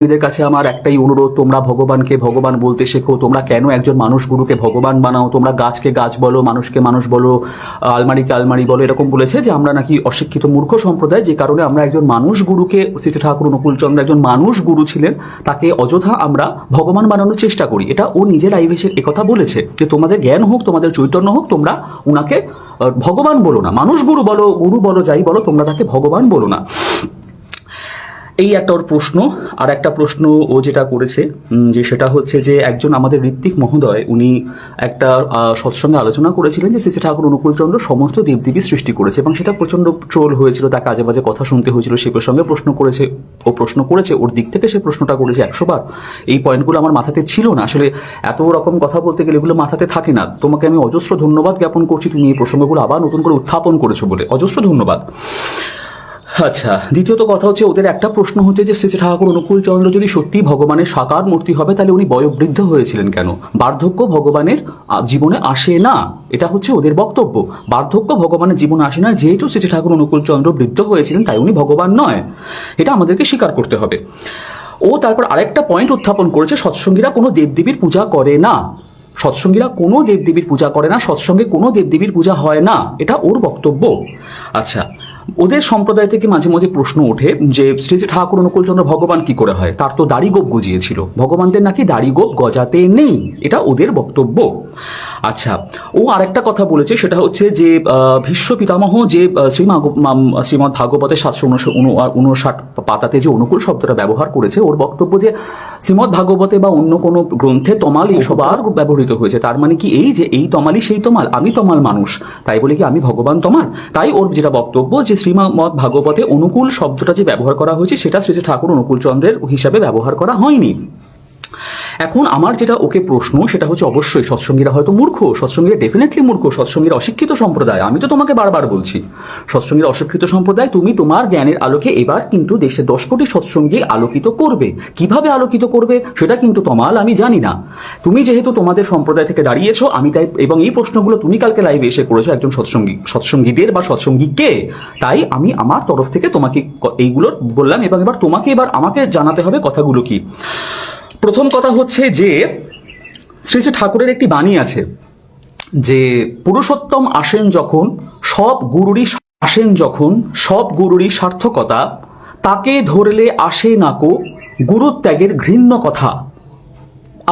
এদের কাছে আমার একটাই অনুরোধ, তোমরা ভগবানকে ভগবান বলতে শেখো। তোমরা কেন একজন মানুষ গুরুকে ভগবান বানাও? তোমরা গাছকে গাছ বলো, মানুষকে মানুষ বলো, আলমারিকে আলমারি বলো। এরকম বলেছে যে আমরা নাকি অশিক্ষিত মূর্খ সম্প্রদায়, যে কারণে আমরা একজন মানুষ গুরুকে, শ্রী ঠাকুর অনুকূলচন্দ্র একজন মানুষ গুরু ছিলেন, তাকে অযথা আমরা ভগবান বানানোর চেষ্টা করি। এটা ও নিজের আইভেসে একথা বলেছে যে তোমাদের জ্ঞান হোক, তোমাদের চৈতন্য হোক, তোমরা উনাকে ভগবান বলো না, মানুষ গুরু বলো, যাই বলো, তোমরা তাকে ভগবান বলো না। এই একটা ওর প্রশ্ন। আর একটা প্রশ্ন ও যেটা করেছে যে সেটা হচ্ছে যে একজন আমাদের ঋত্বিক মহোদয়, উনি একটা সৎসঙ্গে আলোচনা করেছিলেন যে শ্রী ঠাকুর অনুকূলচন্দ্র সমস্ত দেবদেবী সৃষ্টি করেছে, এবং সেটা প্রচণ্ড ট্রোল হয়েছিল, তাকে আজে বাজে কথা শুনতে হয়েছিল। সে প্রসঙ্গে প্রশ্ন করেছে, ওর দিক থেকে সে প্রশ্নটা করেছে 100 বার। এই পয়েন্টগুলো আমার মাথাতে ছিল না, আসলে এত রকম কথা বলতে গেলে এগুলো মাথাতে থাকে না। তোমাকে আমি অজস্র ধন্যবাদ জ্ঞাপন করছি, তুমি এই প্রসঙ্গগুলো আবার নতুন করে উত্থাপন করেছো বলে, অজস্র ধন্যবাদ। আচ্ছা, দ্বিতীয়ত কথা হচ্ছে, ওদের একটা প্রশ্ন হচ্ছে যে শ্রী ঠাকুর অনুকূলচন্দ্র যদি সত্যি ভগবানের সাকার মূর্তি হবে, তাহলে উনি বয়োবৃদ্ধ হয়েছিলেন কেন? বার্ধক্য ভগবানের জীবনে আসে না, এটা হচ্ছে ওদের বক্তব্য। বার্ধক্য ভগবানের জীবনে আসে না, যেহেতু শ্রী ঠাকুর অনুকূলচন্দ্র বৃদ্ধ হয়েছিলেন তাই উনি ভগবান নয়, এটা আমাদেরকে স্বীকার করতে হবে। ও তারপর আরেকটা পয়েন্ট উত্থাপন করেছে, সৎসঙ্গীরা কোনো দেবদেবীর পূজা করে না, সৎসঙ্গীরা কোনো দেবদেবীর পূজা করে না, সৎসঙ্গে কোনো দেবদেবীর পূজা হয় না, এটা ওর বক্তব্য। আচ্ছা, ওদের সম্প্রদায় থেকে মাঝে মাঝে প্রশ্ন ওঠে যে শ্রী ঠাকুর অনুকূলচন্দ্র ভগবান কি করে হয়? তার তো দাড়ি গোপ গজিয়েছিল, ভগবানদের নাকি দাড়ি গোপ গজাতে নেই, এটা ওদের বক্তব্য। আচ্ছা, ও আরেকটা কথা বলেছে, সেটা হচ্ছে যে ভীষ্ম পিতামহ যে শ্রীমদ্ ভাগবতের 759 পাতাতে যে অনুকূল শব্দটা ব্যবহার করেছে, ওর বক্তব্য যে শ্রীমদ্ ভাগবতে বা অন্য কোনো গ্রন্থে তমাল এইসব আর ব্যবহৃত হয়েছে, তার মানে কি এই যে এই তমালই সেই তমাল, আমি তমাল মানুষ, তাই বলে কি আমি ভগবান তমাল? তাই ওর যেটা বক্তব্য যে শ্রীমদ্ ভাগবতে অনুকূল শব্দটা যে ব্যবহার করা হয়েছে, সেটা শ্রী ঠাকুর অনুকূলচন্দ্রের হিসাবে ব্যবহার করা হয়নি। এখন আমার যেটা ওকে প্রশ্ন, সেটা হচ্ছে অবশ্যই সৎসঙ্গীরা হয়তো মূর্খ, সৎসঙ্গীরা ডেফিনেটলি মূর্খ, সৎসঙ্গীরা অশিক্ষিত সম্প্রদায়। আমি তো তোমাকে বারবার বলছি সৎসঙ্গীরা অশিক্ষিত সম্প্রদায়। তুমি তোমার জ্ঞানের আলোকে এবার কিন্তু দেশে 10 কোটি সৎসঙ্গী আলোকিত করবে। কিভাবে আলোকিত করবে সেটা কিন্তু তমাল আমি জানি না। তুমি যেহেতু তোমাদের সম্প্রদায় থেকে দাঁড়িয়েছো, আমি তাই, এবং এই প্রশ্নগুলো তুমি কালকে লাইভে এসে করেছো একজন সৎসঙ্গীদের বা সৎসঙ্গীকে, তাই আমি আমার তরফ থেকে তোমাকে এইগুলো বললাম, এবং এবার তোমাকে আমাকে জানাতে হবে কথাগুলো কি। প্রথম কথা হচ্ছে যে শ্রী ঠাকুরের একটি বাণী আছে যে পুরুষোত্তম আসেন যখন, সব গুরুরই সার্থকতা, তাকে ধরলে আসে নাকো গুরুত্যাগের ঘৃণ্য কথা।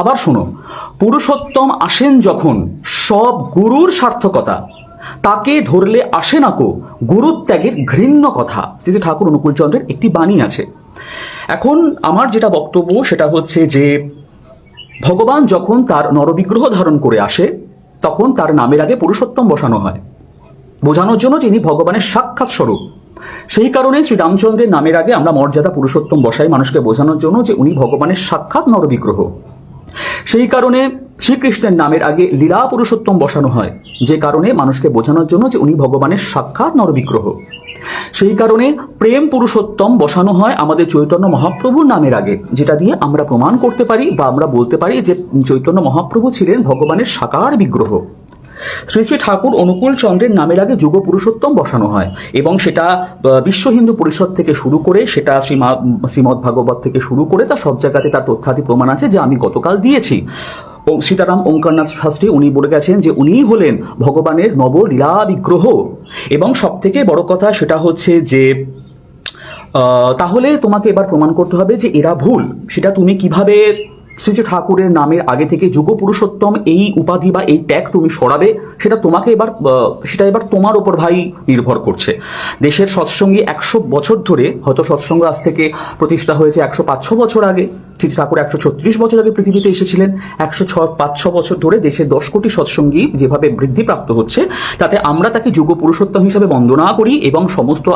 আবার শোনো, পুরুষোত্তম আসেন যখন, সব গুরুর সার্থকতা, তাকে ধরলে আসে নাকো গুরুত্যাগের ঘৃণ্য কথা। শ্রী ঠাকুর অনুকূলচন্দ্রের একটি বাণী আছে। এখন আমার যেটা বক্তব্য সেটা হচ্ছে যে ভগবান যখন তার নরবিগ্রহ ধারণ করে আসে, তখন তার নামের আগে পুরুষোত্তম বসানো হয়, বোঝানোর জন্য যে ইনি ভগবানের সাক্ষাৎ স্বরূপ। সেই কারণে শ্রীরামচন্দ্রের নামের আগে আমরা মর্যাদা পুরুষোত্তম বসাই, মানুষকে বোঝানোর জন্য যে উনি ভগবানের সাক্ষাৎ নরবিগ্রহ। সেই কারণে শ্রীকৃষ্ণের নামের আগে লীলা পুরুষোত্তম বসানো হয়, যে কারণে মানুষকে বোঝানোর জন্য যে উনি ভগবানের সাক্ষাৎ নরবিগ্রহ। সেই কারণে প্রেম পুরুষোত্তম বসানো হয় আমাদের চৈতন্য মহাপ্রভুর নামের আগে, যেটা দিয়ে আমরা প্রমাণ করতে পারি বা আমরা বলতে পারি যে চৈতন্য মহাপ্রভু ছিলেন ভগবানের সাকার বিগ্রহ। শ্রী শ্রী ঠাকুর অনুকূলচন্দ্রের নামের আগে যুগ পুরুষোত্তম বসানো হয়, এবং সেটা বিশ্ব হিন্দু পরিষদ থেকে শুরু করে, সেটা শ্রীমদ্ ভাগবত থেকে শুরু করে, তার সব জায়গাতে তার তথ্যাদি প্রমাণ আছে, যে আমি গতকাল দিয়েছি। সীতারাম ওঙ্কারনাথ শাস্ত্রী উনি বলে গেছেন যে উনিই হলেন ভগবানের নবলীলা বিগ্রহ। এবং সব থেকে বড় কথা সেটা হচ্ছে যে তাহলে তোমাকে এবার প্রমাণ করতে হবে যে এরা ভুল। সেটা তুমি কিভাবে শ্রী ঠাকুরের নামের আগে থেকে যুগ পুরুষোত্তম এই উপাধি বা এই ট্যাগ তুমি সরাবে, সেটা তোমাকে এবার তোমার ওপর ভাই নির্ভর করছে। দেশের সৎসঙ্গী 100 বছর ধরে, হয়তো সৎসঙ্গ আজ থেকে প্রতিষ্ঠা হয়েছে 105-6 বছর আগে, শ্রী ঠাকুর 136 বছর আগে পৃথিবীতে এসেছিলেন। 105-6 বছর ধরে দেশের 10 কোটি সৎসঙ্গী যেভাবে বৃদ্ধিপ্রাপ্ত হচ্ছে, তাতে আমরা তাকে যুগ পুরুষোত্তম হিসাবে বন্দনা করি, এবং সমস্ত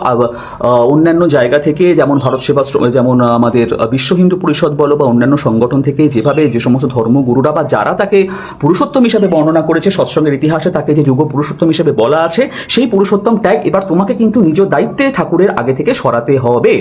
অন্যান্য জায়গা থেকে, যেমন ভারত সেবাশ্রম, যেমন আমাদের বিশ্ব হিন্দু পরিষদ বলো বা অন্যান্য সংগঠন থেকে, যেভাবে যে সমস্ত ধর্মগুরুরা বা যারা তাকে পুরুষোত্তম হিসাবে বর্ণনা করেছে, সৎসঙ্গের ইতিহাসে তাকে যে যুগ পুরুষোত্তম হিসাবে বলা আছে, সেই পুরুষোত্তম ট্যাগ এবার তোমাকে কিন্তু নিজ দায়িত্বে ঠাকুরের আগে থেকে সরাতে হবে।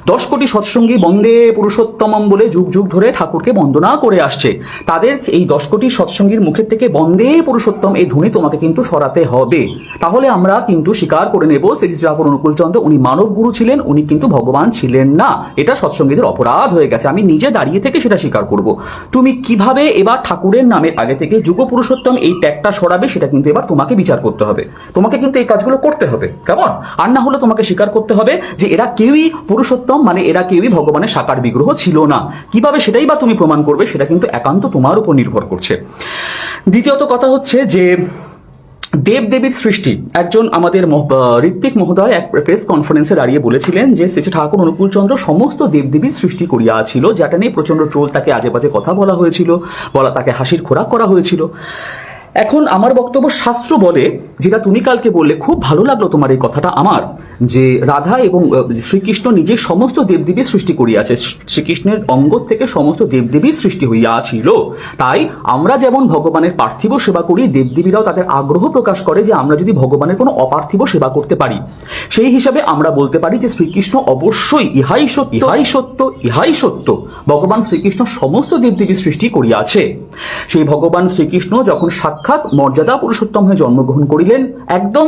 10 কোটি সৎসঙ্গী বন্দে পুরুষোত্তমম বলে যুগ যুগ যুগ ধরে ঠাকুরকে বন্দনা করে আসছে, তাদের এই 10 কোটি সৎসঙ্গীর মুখের থেকে বন্দে পুরুষোত্তম এই ধ্বনি তোমাকে কিন্তু সরাতে হবে। তাহলে আমরা কিন্তু স্বীকার করে নেব শ্রী শ্রী ঠাকুর অনুকূলচন্দ্র উনি মানব গুরু ছিলেন, উনি কিন্তু ভগবান ছিলেন না। এটা সৎসঙ্গীদের অপরাধ হয়ে গেছে, আমি নিজে দাঁড়িয়ে থেকে সেটা স্বীকার করব। তুমি কিভাবে এবার ঠাকুরের নামের আগে থেকে যুগ পুরুষোত্তম এই ট্যাগটা সরাবে সেটা কিন্তু এবার তোমাকে বিচার করতে হবে, তোমাকে কিন্তু এই কাজগুলো করতে হবে, কেমন? আর না হলে তোমাকে স্বীকার করতে হবে যে এরা কেউই পুরুষোত্তম, মানে এরা কেউই ভগবানের সাকার বিগ্রহ ছিল না। কিভাবে সেটাই বা তুমি প্রমাণ করবে, সেটা কিন্তু একান্ত তোমার উপর নির্ভর করছে। দ্বিতীয়ত কথা হচ্ছে যে দেবদেবীর সৃষ্টি, একজন আমাদের ঋত্বিক মহোদয় এক প্রেস কনফারেন্সে দাঁড়িয়ে বলেছিলেন যে শ্রী ঠাকুর অনুকূলচন্দ্র সমস্ত দেবদেবীর সৃষ্টি করিয়াছিল, যেটা নিয়ে প্রচন্ড ট্রোল, তাকে আজে বাজে কথা বলা হয়েছিল, তাকে হাসির খোরাক করা হয়েছিল। এখন আমার বক্তব্য শাস্ত্র বলে, যেটা তুমি কালকে বললে, খুব ভালো লাগলো তোমার এই কথাটা আমার, যে রাধা এবং শ্রীকৃষ্ণ নিজে সমস্ত দেবদেবীর সৃষ্টি করিয়াছে, শ্রীকৃষ্ণের অঙ্গ থেকে সমস্ত দেবদেবীর সৃষ্টি হইয়াছিল। তাই আমরা যেমন ভগবানের পার্থিব সেবা করি, দেবদেবীরাও তাদের আগ্রহ প্রকাশ করে যে আমরা যদি ভগবানের কোনো অপার্থিব সেবা করতে পারি। সেই হিসাবে আমরা বলতে পারি যে শ্রীকৃষ্ণ অবশ্যই ইহাই সত্য, ইহাই সত্য, ইহাই সত্য, ভগবান শ্রীকৃষ্ণ সমস্ত দেবদেবীর সৃষ্টি করিয়াছে। সেই ভগবান শ্রীকৃষ্ণ যখন সাক্ষাৎ মর্যাদা পুরুষোত্তম হয়ে জন্মগ্রহণ করিলেন, একদম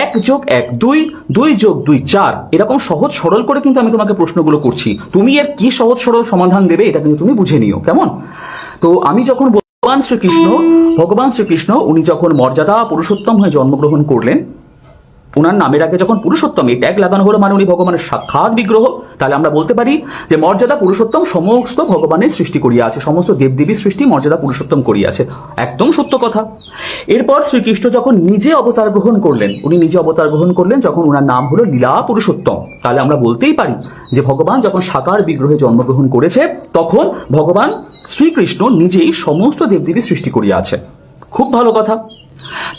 1+1 2, 2+2 4, এরকম সহজ সরল করে কিন্তু আমি তোমাকে প্রশ্নগুলো করছি, তুমি এর কি সহজ সরল সমাধান দেবে এটা কিন্তু তুমি বুঝে নিও, কেমন? তো আমি যখন ভগবান শ্রীকৃষ্ণ উনি যখন মর্যাদা পুরুষোত্তম হয়ে জন্মগ্রহণ করলেন, ওনার নামের আগে যখন পুরুষোত্তম এই ট্যাগ লাগানো হলো, মানে উনি ভগবানের সাক্ষাৎ বিগ্রহ, তাহলে আমরা বলতে পারি যে মর্যাদা পুরুষোত্তম সমস্ত ভগবানের সৃষ্টি করিয়াছে, সমস্ত দেবদেবীর সৃষ্টি মর্যাদা পুরুষোত্তম করিয়াছে, একদম সত্য কথা। এরপর শ্রীকৃষ্ণ যখন নিজে অবতার গ্রহণ করলেন, উনি নিজে অবতার গ্রহণ করলেন যখন ওনার নাম হলো লীলা পুরুষোত্তম, তাহলে আমরা বলতেই পারি যে ভগবান যখন সাকার বিগ্রহে জন্মগ্রহণ করেছে তখন ভগবান শ্রীকৃষ্ণ নিজেই সমস্ত দেবদেবীর সৃষ্টি করিয়াছে। খুব ভালো কথা।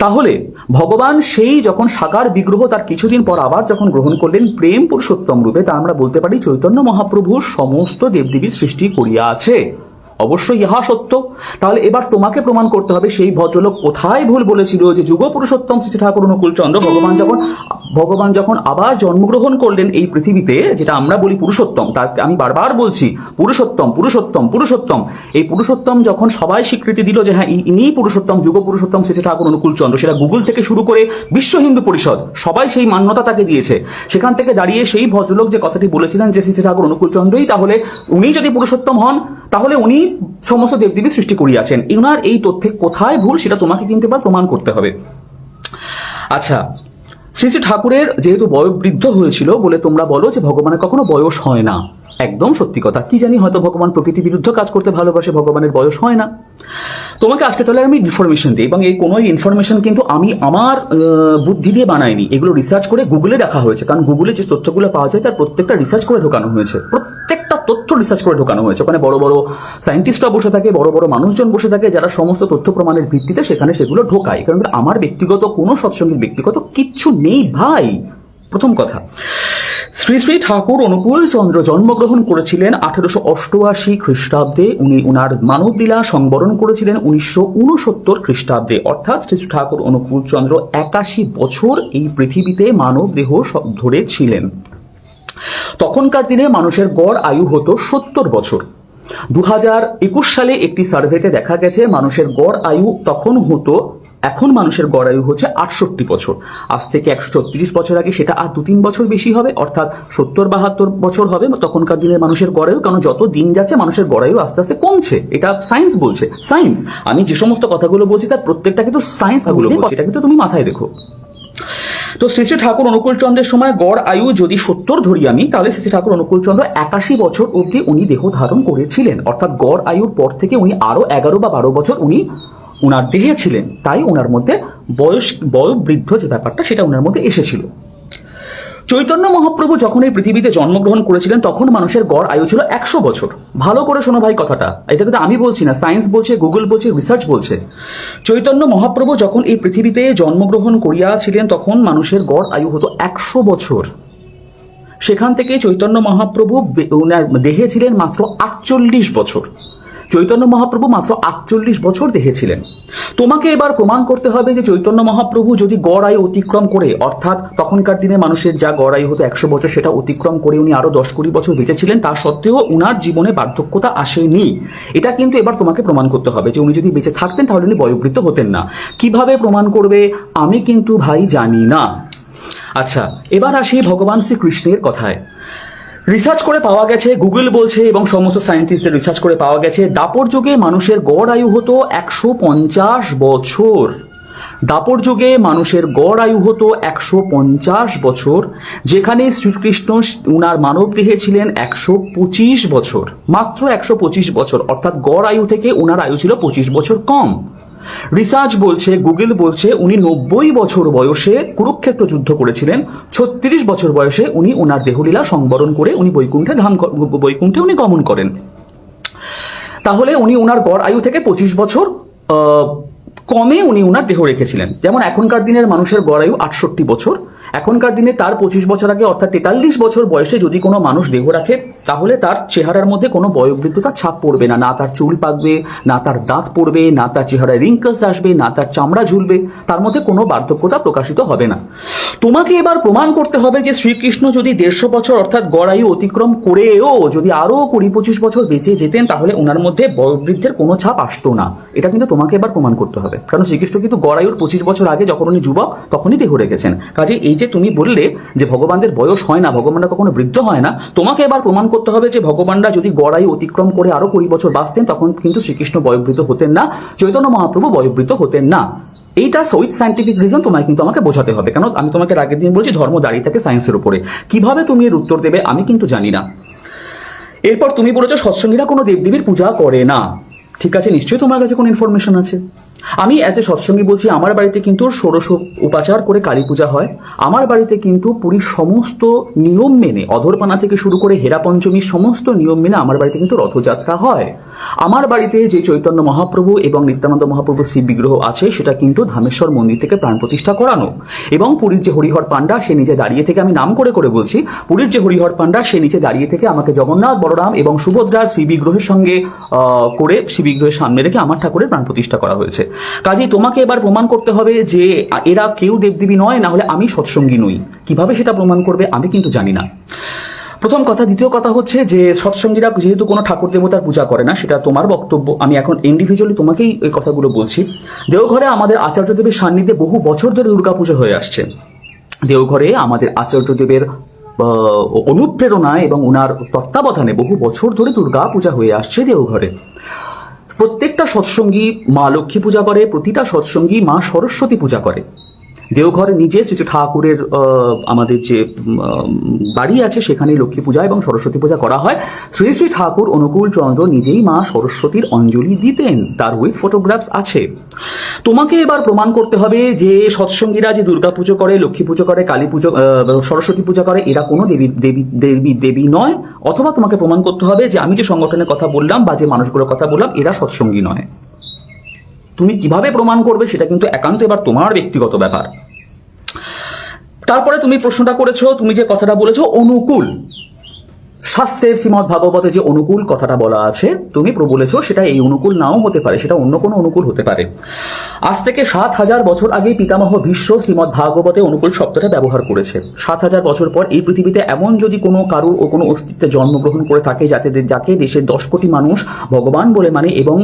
তাহলে ভগবান সেই যখন সাকার বিগ্রহ তার কিছুদিন পর আবার যখন গ্রহণ করলেন প্রেম পুরুষোত্তম রূপে, তা আমরা বলতে পারি চৈতন্য মহাপ্রভুর সমস্ত দেবদেবীর সৃষ্টি করিয়াছে, অবশ্যই ইহা সত্য। তাহলে এবার তোমাকে প্রমাণ করতে হবে সেই ভদ্রলোক কোথায় ভুল বলেছিল যে যুগ পুরুষোত্তম শ্রী ঠাকুর অনুকূলচন্দ্র ভগবান যখন আবার জন্মগ্রহণ করলেন এই পৃথিবীতে, যেটা আমরা বলি পুরুষোত্তম, তার আমি বারবার বলছি পুরুষোত্তম পুরুষোত্তম পুরুষোত্তম, এই পুরুষোত্তম যখন সবাই স্বীকৃতি দিল যে হ্যাঁ ইনিই পুরুষোত্তম, যুগ পুরুষোত্তম শ্রী ঠাকুর অনুকূলচন্দ্র, সেটা গুগল থেকে শুরু করে বিশ্ব হিন্দু পরিষদ সবাই সেই মান্যতা তাকে দিয়েছে। সেখান থেকে দাঁড়িয়ে সেই ভদ্রলোক যে কথাটি বলেছিলেন যে শ্রী ঠাকুর অনুকূলচন্দ্রই, তাহলে উনি যদি পুরুষোত্তম হন তাহলে উনি সমস্ত দেবদেবীর সৃষ্টি করিয়াছেন। ওনার এই তথ্যে কোথায় ভুল সেটা তোমাকে কিন্তু এবার প্রমাণ করতে হবে। আচ্ছা, শ্রী শ্রী ঠাকুরের যেহেতু বয়োবৃদ্ধ হয়েছিল বলে তোমরা বলো যে ভগবানের কখনো বয়স হয় না, একদম সত্যি কথা। কি জানি হয়তো ভগবান প্রকৃতি বিরুদ্ধ কাজ করতে ভালোবাসে, ভগবানের বয়স হয় না। তোমাকে আজকে তাহলে আমি ইনফরমেশন দিই, এবং এই কোনো ইনফরমেশন কিন্তু আমি আমার বুদ্ধি দিয়ে বানাইনি, এগুলো রিসার্চ করে গুগলে রাখা হয়েছে, কারণ গুগলে যে তথ্যগুলো পাওয়া যায় তার প্রত্যেকটা রিসার্চ করে ঢোকানো হয়েছে, প্রত্যেকটা তথ্য রিসার্চ করে ঢোকানো হয়েছে। ওখানে বড় বড় সায়েন্টিস্টরা বসে থাকে, বড় বড় মানুষজন বসে থাকে, যারা সমস্ত তথ্য প্রমাণের ভিত্তিতে সেখানে সেগুলো ঢোকায়। কারণ আমার ব্যক্তিগত কোনো সৎসঙ্গীর ব্যক্তিগত কিচ্ছু নেই ভাই। প্রথম কথা, শ্রী শ্রী ঠাকুর অনুকূলচন্দ্র জন্মগ্রহণ করেছিলেন 1888 খ্রিস্টাব্দে, উনি ওনার মানবলীলা সংবরণ করেছিলেন 1969 খ্রিস্টাব্দে, অর্থাৎ শ্রী শ্রী ঠাকুর অনুকূলচন্দ্র 81 বছর এই পৃথিবীতে মানব দেহ ধরে ছিলেন। তখনকার দিনে মানুষের গড় আয়ু হতো 70 বছর। 2021 সালে একটি সার্ভেতে দেখা গেছে মানুষের গড় আয়ু তখন হতো, এখন মানুষের গড় আয়ু হচ্ছে 68 বছর। আজ থেকে 134 বছর আগে সেটা আর 2-3 বছর বেশি হবে, অর্থাৎ 70-72 বছর হবে তখনকার দিনের মানুষের গড় আয়ু। কারণ যত দিন যাচ্ছে মানুষের গড় আয়ু আস্তে আস্তে কমছে, এটা সায়েন্স বলছে। সায়েন্স, আমি যে সমস্ত কথাগুলো বলছি তার প্রত্যেকটা কিন্তু সায়েন্স গুলো বলছি, এটা কিন্তু তুমি মাথায় রেখো। তো শ্রী শ্রী ঠাকুর অনুকূলচন্দ্রের সময় গড় আয়ু যদি 70 ধরি আমি, তাহলে শ্রী শ্রী ঠাকুর অনুকূলচন্দ্র 81 বছর অবধি উনি দেহ ধারণ করেছিলেন, অর্থাৎ গড় আয়ুর পর থেকে উনি আরো 11 বা 12 বছর উনি উনার দেহে ছিলেন। তাই ওনার মধ্যে বয়োবৃদ্ধ যে ব্যাপারটা সেটা ওনার মধ্যে এসেছিল। চৈতন্য মহাপ্রভু যখন এই পৃথিবীতে জন্মগ্রহণ করেছিলেন তখন মানুষের গড় আয়ু ছিল 100 বছর। ভালো করে শোনো ভাই কথাটা, এটা কিন্তু আমি বলছি না, সায়েন্স বলছে, গুগল বলছে, রিসার্চ বলছে। চৈতন্য মহাপ্রভু যখন এই পৃথিবীতে জন্মগ্রহণ করিয়াছিলেন তখন মানুষের গড় আয়ু হতো 100 বছর। সেখান থেকে চৈতন্য মহাপ্রভু ওনার দেহে ছিলেন মাত্র 48 বছর। চৈতন্য মহাপ্রভু মাত্র 48 বছর দেহে ছিলেন। তোমাকে এবার প্রমাণ করতে হবে যে চৈতন্য মহাপ্রভু যদি গড় আয়ু অতিক্রম করে, অর্থাৎ তখনকার দিনে মানুষের যা গড় আয়ু হতো 100 বছর, সেটা অতিক্রম করে উনি আরো 10-20 বছর বেঁচেছিলেন, তা সত্ত্বেও উনার জীবনে বার্ধক্যতা আসেনি। এটা কিন্তু এবার তোমাকে প্রমাণ করতে হবে যে উনি যদি বেঁচে থাকতেন তাহলে উনি বয়োবৃদ্ধ হতেন না। কিভাবে প্রমাণ করবে আমি কিন্তু ভাই জানি না। আচ্ছা, এবার আসি ভগবান শ্রীকৃষ্ণের কথায়। রিসার্চ করে পাওয়া গেছে, গুগল বলছে এবং সমস্ত সায়েন্টিস্টদের রিসার্চ করে পাওয়া গেছে, দাপর যুগে মানুষের গড় আয়ু হতো 150 বছর। দাপর যুগে মানুষের গড় আয়ু হতো 150 বছর, যেখানে শ্রীকৃষ্ণ উনার মানব দেহে ছিলেন 125 বছর, মাত্র 125 বছর, অর্থাৎ গড় আয়ু থেকে উনার আয়ু ছিল 25 বছর কম। রিসার্চ বলছে, গুগল বলছে, উনি 90 বছর বয়সে কুরুক্ষেত্র যুদ্ধ করেছিলেন, 36 বছর বয়সে উনি ওনার দেহলীলা সংবরণ করে উনি বৈকুণ্ঠে উনি গমন করেন। তাহলে উনি ওনার গড় আয়ু থেকে 25 বছর কমে উনি ওনার দেহ রেখেছিলেন। যেমন এখনকার দিনের মানুষের গড় আয়ু 68 বছর, এখনকার দিনে তার 25 বছর আগে অর্থাৎ 43 বছর বয়সে যদি কোনো মানুষ দেহ রাখে তাহলে তার চেহারার মধ্যে কোনো বয়োবৃদ্ধতার ছাপ পড়বে না, না তার চুল পাকবে, না তার দাঁত পড়বে, না তার চেহারায় রিঙ্কলস আসবে, না তার চামড়া ঝুলবে, তার মধ্যে কোনো বার্ধক্যতা প্রকাশিত হবে না। তোমাকে এবার প্রমাণ করতে হবে যে শ্রীকৃষ্ণ যদি 150 বছর অর্থাৎ গড় আয়ু অতিক্রম করেও যদি আরো 20-25 বছর বেঁচে যেতেন তাহলে ওনার মধ্যে বয়োবৃদ্ধের কোনো ছাপ আসতো না। এটা কিন্তু তোমাকে এবার প্রমাণ করতে হবে, কারণ শ্রীকৃষ্ণ কিন্তু গড় আয়ুর 25 বছর আগে যখন উনি যুবক তখনই দেহ রেখেছেন। কাজে এই যে তুমি বললে যে ভগবানদের বয়স হয় না, ভগবানরা কখনো বৃদ্ধ হয় না, তোমাকে এবার প্রমাণ করতে হবে যে ভগবানরা যদি গড় আয়ু অতিক্রম করে আরো 20 বছর বাঁচতেন তখন কিন্তু শ্রীকৃষ্ণ বয়োবৃদ্ধ হতেন না, চৈতন্য মহাপ্রভু বয়োবৃদ্ধ হতেন না। এইটা উইথ সায়েন্টিফিক রিজন তোমায় কিন্তু আমাকে বোঝাতে হবে, কারণ আমি তোমাকে আগের দিন বলছি ধর্ম দাঁড়িয়ে থাকে সায়েন্সের উপরে। কিভাবে তুমি এর উত্তর দেবে আমি কিন্তু জানি না। এরপর তুমি বলেছো সৎসঙ্গীরা কোনো দেবদেবীর পূজা করে না। ঠিক আছে, নিশ্চয়ই তোমার কাছে কোনো ইনফরমেশন আছে। আমি অ্যাজ এ সৎসঙ্গী বলছি, আমার বাড়িতে কিন্তু ষোড়শ উপাচার করে কালী পূজা হয়। আমার বাড়িতে কিন্তু পুরীর সমস্ত নিয়ম মেনে, অধরপানা থেকে শুরু করে হেরা পঞ্চমীর সমস্ত নিয়ম মেনে আমার বাড়িতে কিন্তু রথযাত্রা হয়। আমার বাড়িতে যে চৈতন্য মহাপ্রভু এবং নিত্যানন্দ মহাপ্রভু শিব বিগ্রহ আছে সেটা কিন্তু ধামেশ্বর মন্দির থেকে প্রাণ প্রতিষ্ঠা করানো। এবং পুরীর যে হরিহর পাণ্ডা সে নিচে দাঁড়িয়ে থেকে, আমি নাম করে করে বলছি, পুরীর যে হরিহর পাণ্ডা সে নিচে দাঁড়িয়ে থেকে আমাকে জগন্নাথ, বলরাম এবং সুভদ্রার শ্রী বিগ্রহের সঙ্গে করে শ্রী বিগ্রহের সামনে রেখে আমার ঠাকুরের প্রাণ প্রতিষ্ঠা করা হয়েছে। কাজেই তোমাকে এবার প্রমাণ করতে হবে যে এরা কেউ দেবদেবী নয়, না হলে আমি সৎসঙ্গী নই। কিভাবে সেটা প্রমাণ করবে আমি কিন্তু জানি না, প্রথম কথা। দ্বিতীয় কথা হচ্ছে যে সৎসঙ্গীরা যেহেতু কোনো ঠাকুর দেবতার পূজা করে না, সেটা তোমার বক্তব্য, আমি এখন ইন্ডিভিজুয়ালি তোমাকেই এই কথাগুলো বলছি। দেওঘরে আমাদের আচার্যদেবের সান্নিধ্যে বহু বছর ধরে দুর্গাপুজো হয়ে আসছে। দেওঘরে আমাদের আচার্যদেবের অনুপ্রেরণায় এবং ওনার তত্ত্বাবধানে বহু বছর ধরে দুর্গা পূজা হয়ে আসছে দেওঘরে। প্রত্যেকটা সৎসঙ্গী মা লক্ষ্মী পূজা করে, প্রতিটা সৎসঙ্গী মা সরস্বতী পূজা করে। দেওঘরে নিজে শ্রী ঠাকুরের আমাদের যে বাড়ি আছে সেখানে লক্ষ্মী পূজা এবং সরস্বতী পূজা করা হয়। শ্রী শ্রী ঠাকুর অনুকূল চন্দ্র নিজেই মা সরস্বতীর অঞ্জলি দিতেন, তার উইথ ফটোগ্রাফস আছে। তোমাকে এবার প্রমাণ করতে হবে যে সৎসঙ্গীরা যে দুর্গা পুজো করে, লক্ষ্মী পুজো করে, কালী পুজো, সরস্বতী পূজা করে, এরা কোনো দেবী নয়। অথবা তোমাকে প্রমাণ করতে হবে যে আমি যে সংগঠনের কথা বললাম বা যে মানুষগুলোর কথা বললাম এরা সৎসঙ্গী নয়। তুমি কিভাবে প্রমাণ করবে সেটা কিন্তু একান্ত এবার তোমার ব্যক্তিগত ব্যাপার। তারপরে তুমি প্রশ্নটা করেছো, তুমি যে কথাটা বলেছো অনুকূল, শাস্ত্রের শ্রীমদ ভাগবতে যে অনুকূল কথাটা বলা আছে তুমি বলেছো সেটা এই অনুকূল নাও হতে পারে, সেটা অন্য কোনো অনুকূল হতে পারে। আজ থেকে 7000 বছর আগে পিতামহ ভীষ্ম শ্রীমদ ভাগবতে অনুকূল শব্দটা ব্যবহার করেছে। 7000 বছর পর এই পৃথিবীতে এমন যদি কোনো কারুর ও কোনো অস্তিত্বে জন্মগ্রহণ করে থাকে যাকে দেশের 10 কোটি মানুষ ভগবান বলে মানে এবং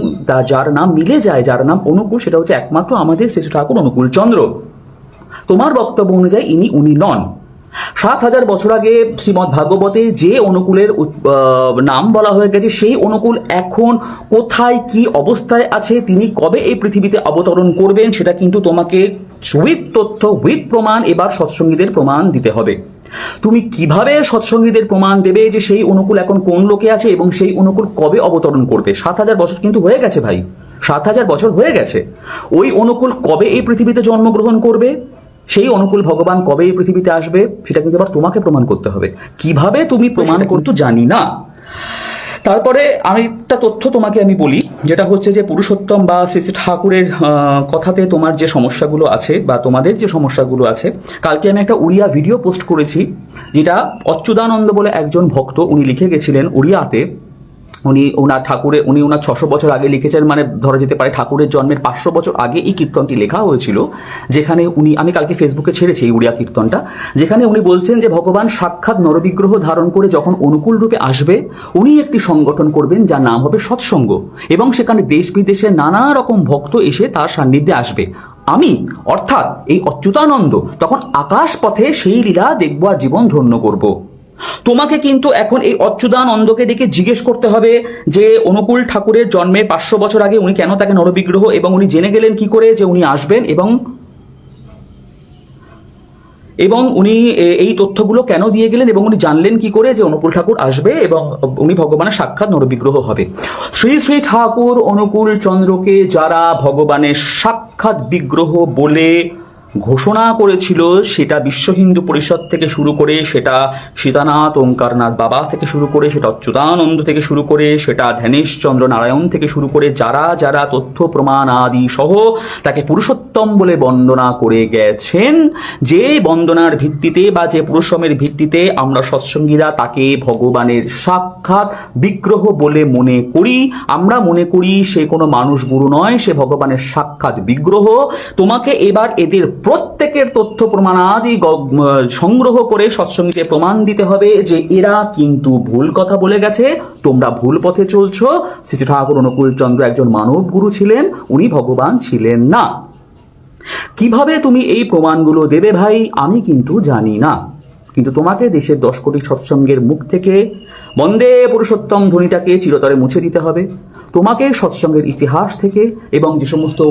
যার নাম মিলে যায়, যার নাম অনুকূল, সেটা হচ্ছে একমাত্র আমাদের শ্রী ঠাকুর অনুকূল চন্দ্র। তোমার বক্তব্য অনুযায়ী উনি নন। 7000 বছর আগে শ্রীমদ ভাগবতে যে অনুকূলের নাম বলা হয়ে গেছে সেই অনুকূল এখন কোথায় কি অবস্থায় আছে, তিনি কবে এই পৃথিবীতে অবতরণ করবেন সেটা কিন্তু তোমাকে উইথ তথ্য উইথ প্রমাণ এবার সৎসঙ্গীদের প্রমাণ দিতে হবে। তুমি কিভাবে সৎসঙ্গীদের প্রমাণ দেবে যে সেই অনুকূল এখন কোন লোকে আছে এবং সেই অনুকূল কবে অবতরণ করবে? 7000 বছর কিন্তু হয়ে গেছে ভাই, 7000 বছর হয়ে গেছে। ওই অনুকূল কবে এই পৃথিবীতে জন্মগ্রহণ করবে, সেই অনুকূল ভগবান কবে এই পৃথিবীতে আসবে সেটা কিন্তু আবার তোমাকে প্রমাণ করতে হবে। কিভাবে তুমি প্রমাণ করতে জানি না। তারপরে আরেকটা তথ্য তোমাকে আমি বলি, যেটা হচ্ছে যে পুরুষোত্তম বা শ্রী শ্রী ঠাকুরের কথাতে তোমার যে সমস্যাগুলো আছে বা তোমাদের যে সমস্যাগুলো আছে, কালকে আমি একটা উড়িয়া ভিডিও পোস্ট করেছি যেটা অচ্যুতানন্দ বলে একজন ভক্ত উনি লিখে গেছিলেন উড়িয়াতে ওনার 600 বছর আগে লিখেছেন, মানে ধরা যেতে পারে ঠাকুরের জন্মের 500 বছর আগে এই কীর্তনটি লেখা হয়েছিল, যেখানে আমি কালকে ফেসবুকে ছেড়েছি এই উড়িয়া কীর্তনটা, যেখানে উনি বলছেন যে ভগবান সাক্ষাৎ নরবিগ্রহ ধারণ করে যখন অনুকূল রূপে আসবে, উনি একটি সংগঠন করবেন যার নাম হবে সৎসঙ্গ, এবং সেখানে দেশ বিদেশের নানা রকম ভক্ত এসে তার সান্নিধ্যে আসবে। আমি অর্থাৎ এই অচ্যুতানন্দ তখন আকাশ পথে সেই লীলা দেখবো আর জীবন ধন্য করব। তোমাকে কিন্তু এখন এই অচ্যুতানন্দকে ডেকে জিজ্ঞেস করতে হবে যে অনুকূল ঠাকুরের জন্মের 500 বছর আগে উনি কেন তাকে নরবিগ্রহ, এবং উনি জেনে গেলেন কি করে যে উনি আসবেন, এবং উনি এই তথ্যগুলো কেন দিয়ে গেলেন, এবং উনি জানলেন কি করে যে অনুকূল ঠাকুর আসবে এবং উনি ভগবানের সাক্ষাৎ নরবিগ্রহ হবে। শ্রী শ্রী ঠাকুর অনুকূল চন্দ্রকে যারা ভগবানের সাক্ষাৎ বিগ্রহ বলে ঘোষণা করেছিল, সেটা বিশ্ব হিন্দু পরিষদ থেকে শুরু করে, সেটা সীতানাথ ওঙ্কারনাথ বাবা থেকে শুরু করে, সেটা অচ্যুতানন্দ থেকে শুরু করে, সেটা ধ্যানেশচন্দ্র নারায়ণ থেকে শুরু করে, যারা যারা তথ্য প্রমাণ আদি সহ তাকে পুরুষোত্তম বলে বন্দনা করে গেছেন, যে বন্দনার ভিত্তিতে বা যে পুরুষমের ভিত্তিতে আমরা সৎসঙ্গীরা তাকে ভগবানের সাক্ষাৎ বিগ্রহ বলে মনে করি। আমরা মনে করি সে কোনো মানুষ গুরু নয়, সে ভগবানের সাক্ষাৎ বিগ্রহ। তোমাকে এবার এদের প্রত্যেকের তথ্য প্রমাণাদি সংগ্রহ করে সৎসঙ্গীতে প্রমাণ দিতে হবে যে এরা কিন্তু ভুল কথা বলে গেছে, তোমরা ভুল পথে চলছো। শ্রী ঠাকুর অনুকূল চন্দ্র একজন মানব গুরু ছিলেন, উনি ভগবান ছিলেন না। কিভাবে তুমি এই প্রমাণগুলো দেবে ভাই, আমি কিন্তু জানি না, কিন্তু তোমাকে দেশের 10 কোটি সৎসঙ্গের মুখ থেকে বন্দে পুরুষোত্তম ধ্বনিটাকে চিরতরে মুছে দিতে হবে। তোমাকে সৎসঙ্গের ইতিহাস থেকে এবং যে সমস্ত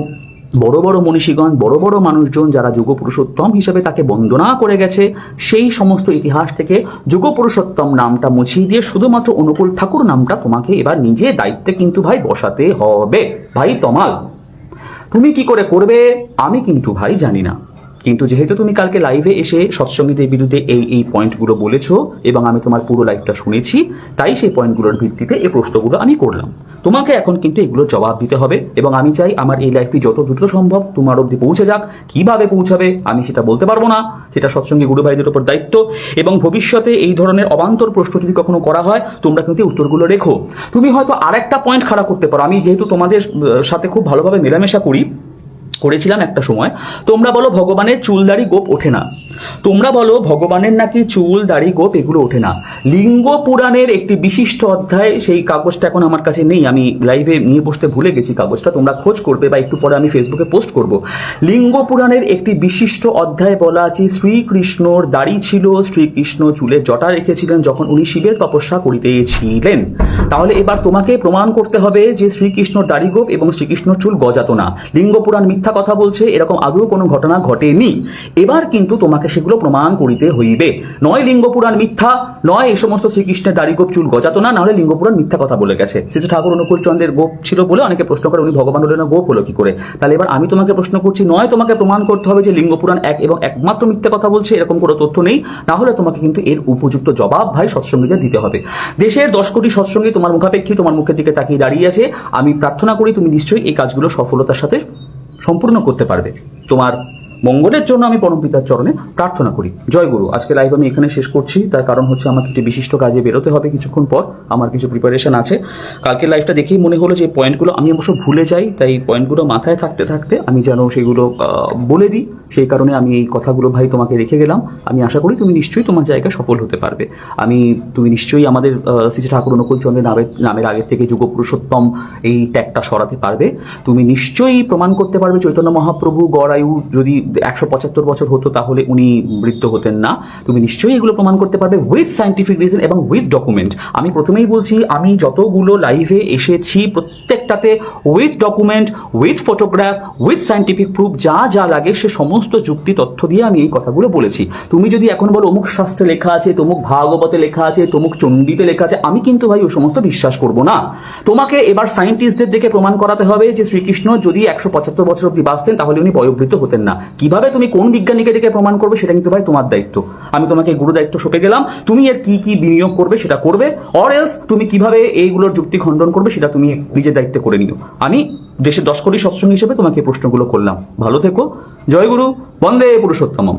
বড় বড় মনীষীগণ, বড় বড় মানুষজন যারা যুগ পুরুষোত্তম হিসেবে তাকে বন্দনা করে গেছে, সেই সমস্ত ইতিহাস থেকে যুগ পুরুষোত্তম নামটা মুছিয়ে দিয়ে শুধুমাত্র অনুকূল ঠাকুর নামটা তোমাকে এবার নিজে দায়িত্বে কিন্তু ভাই বসাতে হবে। ভাই তমাল, তুমি কি করে করবে আমি কিন্তু ভাই জানি না, কিন্তু যেহেতু তুমি কালকে লাইভে এসে সৎসঙ্গীদের বিরুদ্ধে এই পয়েন্টগুলো বলেছো এবং আমি তোমার পুরো লাইভটা শুনেছি, তাই সেই পয়েন্টগুলোর ভিত্তিতে এই প্রশ্নগুলো আমি করলাম। তোমাকে এখন কিন্তু এগুলো জবাব দিতে হবে, এবং আমি চাই আমার এই লাইভটি যত দ্রুত সম্ভব তোমার অবধি পৌঁছে যাক। কিভাবে পৌঁছাবে আমি সেটা বলতে পারবো না, সেটা সৎসঙ্গী গুরু ভাইদের উপর দায়িত্ব। এবং ভবিষ্যতে এই ধরনের অবান্তর প্রশ্ন যদি কখনো করা হয়, তোমরা কিন্তু উত্তরগুলো রেখো। তুমি হয়তো আরেকটা পয়েন্ট খাড়া করতে পারো, আমি যেহেতু তোমাদের সাথে খুব ভালোভাবে মেলামেশা করেছিলাম একটা সময়, তোমরা বলো ভগবানের চুল দাড়ি গোপ ওঠে না, তোমরা বলো ভগবানের নাকি চুল দাড়ি গোপ এগুলো ওঠে না। লিঙ্গ পুরাণের একটি বিশিষ্ট অধ্যায়, সেই কাগজটা এখন আমার কাছে নেই, আমি লাইভে নিয়ে বসতে ভুলে গেছি কাগজটা, তোমরা খোঁজ করবে বা একটু পরে আমি ফেসবুকে পোস্ট করব। লিঙ্গ পুরাণের একটি বিশিষ্ট অধ্যায় বলা আছে শ্রীকৃষ্ণর দাড়ি ছিল, শ্রীকৃষ্ণ চুলে জটা রেখেছিলেন যখন উনি শিবের তপস্যা করিতেছিলেন। তাহলে এবার তোমাকে প্রমাণ করতে হবে যে শ্রীকৃষ্ণর দাড়ি গোপ এবং শ্রীকৃষ্ণর চুল গজাতো না। লিঙ্গ পুরাণ মিথ্যা কথা বলছে, এরকম আদৌ কোনো ঘটনা ঘটেনি। এবার কিন্তু তোমাকে সেগুলো প্রমাণ করিতে হইবে। নয় লিঙ্গ পুরাণ মিথ্যা, নয় এই সমস্ত শ্রীকৃষ্ণের দাড়ি গোপ চুল গজাতো না, নাহলে লিঙ্গ পুরাণ মিথ্যা কথা বলে গেছে। শ্রী ঠাকুর অনুকূল চন্দ্রের গোপ ছিল বলে অনেকে প্রশ্ন করে উনি ভগবান হলেন না, গোপ হলো কি করে? তাহলে এবার আমি তোমাকে প্রশ্ন করছি, নয় তোমাকে প্রমাণ করতে হবে যে লিঙ্গ পুরাণ এক এবং একমাত্র মিথ্যা কথা বলছে, এরকম কোনো তথ্য নেই, না হলে তোমাকে কিন্তু এর উপযুক্ত জবাব ভাই সৎসঙ্গীদের দিতে হবে। দেশের 10 কোটি সৎসঙ্গী তোমার মুখাপেক্ষী, তোমার মুখের দিকে তাকিয়ে দাঁড়িয়ে আছে। আমি প্রার্থনা করি তুমি নিশ্চয়ই এই কাজগুলো সফলতার সাথে সম্পূর্ণ করতে পারবে। তোমার মঙ্গলের জন্য আমি পরমপিতার চরণে প্রার্থনা করি। জয় গুরু। আজকে লাইভ আমি এখানে শেষ করছি, তার কারণ হচ্ছে আমাকে একটি বিশিষ্ট কাজে বেরোতে হবে কিছুক্ষণ পর, আমার কিছু প্রিপারেশন আছে। কালকে লাইভটা দেখেই মনে হলো যে পয়েন্টগুলো আমি অবশ্য ভুলে যাই, তাই পয়েন্টগুলো মাথায় থাকতে থাকতে আমি যেন সেগুলো বলে দিই, সেই কারণে আমি এই কথাগুলো ভাই তোমাকে রেখে গেলাম। আমি আশা করি তুমি নিশ্চয়ই তোমার জায়গায় সফল হতে পারবে। তুমি নিশ্চয়ই আমাদের শ্রী ঠাকুর অনুকূল চন্দ্রের নামের আগের থেকে যুগ পুরুষোত্তম এই ট্যাগটা সরাতে পারবে। তুমি নিশ্চয়ই প্রমাণ করতে পারবে চৈতন্য মহাপ্রভু গড় আয়ু যদি 175 বছর হতো তাহলে উনি মৃত্যু হতেন না। তুমি নিশ্চয়ই এগুলো প্রমাণ করতে পারবে উইথ সায়েন্টিফিক রিজন এবং উইথ ডকুমেন্ট। আমি প্রথমেই বলছি, আমি যতগুলো লাইভে এসেছি প্রত্যেকটাতে with document, with photograph, with scientific proof, যা যা লাগে সে সমস্ত যুক্তি তথ্য দিয়ে আমি এই কথাগুলো বলেছি। তুমি যদি এখন বলো অমুক শাস্ত্রে লেখা আছে, তমুক ভাগবতে লেখা আছে, তমুক চণ্ডীতে লেখা আছে, আমি কিন্তু ভাই ওই সমস্ত বিশ্বাস করব না। তোমাকে এবার সায়েন্টিস্টদের দেখে প্রমাণ করাতে হবে যে শ্রীকৃষ্ণ যদি 175 বছর অব্দি বাঁচতেন তাহলে উনি বয়োবৃদ্ধ হতেন না। কিভাবে তুমি কোন বিজ্ঞানীকে ডেকে প্রমাণ করবে সেটা কিন্তু ভাই তোমার দায়িত্ব। আমি তোমাকে গুরু দায়িত্ব সঁপে গেলাম, তুমি এর কি কি বিনিয়োগ করবে সেটা করবে, অর এলস তুমি কিভাবে এইগুলোর যুক্তি খণ্ডন করবে সেটা তুমি নিজের দায়িত্বে করে নিও। আমি দেশের 10 কোটি সৎসঙ্গ হিসেবে তোমাকে প্রশ্নগুলো করলাম। ভালো থেকো। জয় গুরু। বন্দে পুরুষোত্তমম।